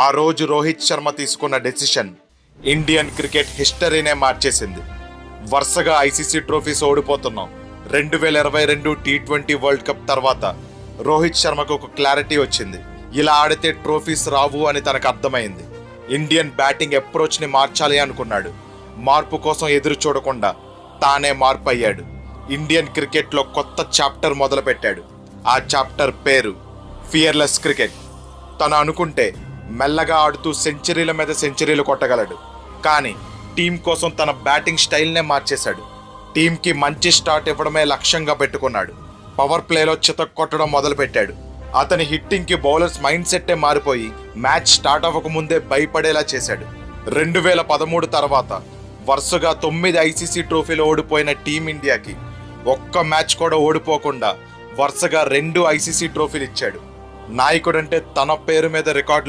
ఆ రోజు రోహిత్ శర్మ తీసుకున్న డెసిషన్ ఇండియన్ క్రికెట్ హిస్టరీనే మార్చేసింది. వరుసగా ఐసీసీ ట్రోఫీస్ ఓడిపోతున్నాం. 2022 T20 వరల్డ్ కప్ తర్వాత రోహిత్ శర్మకు ఒక క్లారిటీ వచ్చింది. ఇలా ఆడితే ట్రోఫీస్ రావు అని తనకు అర్థమైంది. ఇండియన్ బ్యాటింగ్ అప్రోచ్ని మార్చాలి అనుకున్నాడు. మార్పు కోసం ఎదురు చూడకుండా తానే మార్పు అయ్యాడు. ఇండియన్ క్రికెట్లో కొత్త చాప్టర్ మొదలుపెట్టాడు. ఆ చాప్టర్ పేరు ఫియర్లెస్ క్రికెట్. తను అనుకుంటే మెల్లగా ఆడుతూ సెంచరీల మీద సెంచరీలు కొట్టగలడు. కానీ టీం కోసం తన బ్యాటింగ్ స్టైల్నే మార్చేశాడు. టీంకి మంచి స్టార్ట్ ఇవ్వడమే లక్ష్యంగా పెట్టుకున్నాడు. పవర్ ప్లేలో చితక్ కొట్టడం మొదలుపెట్టాడు. అతని హిట్టింగ్కి బౌలర్స్ మైండ్ సెట్టే మారిపోయి మ్యాచ్ స్టార్ట్ అవ్వకముందే భయపడేలా చేశాడు. 2013 తర్వాత వరుసగా 9 ఐసీసీ ట్రోఫీలు ఓడిపోయిన టీమిండియాకి ఒక్క మ్యాచ్ కూడా ఓడిపోకుండా వరుసగా 2 ఐసీసీ ట్రోఫీలు ఇచ్చాడు. నాయకుడంటే తన పేరు మీద రికార్డులు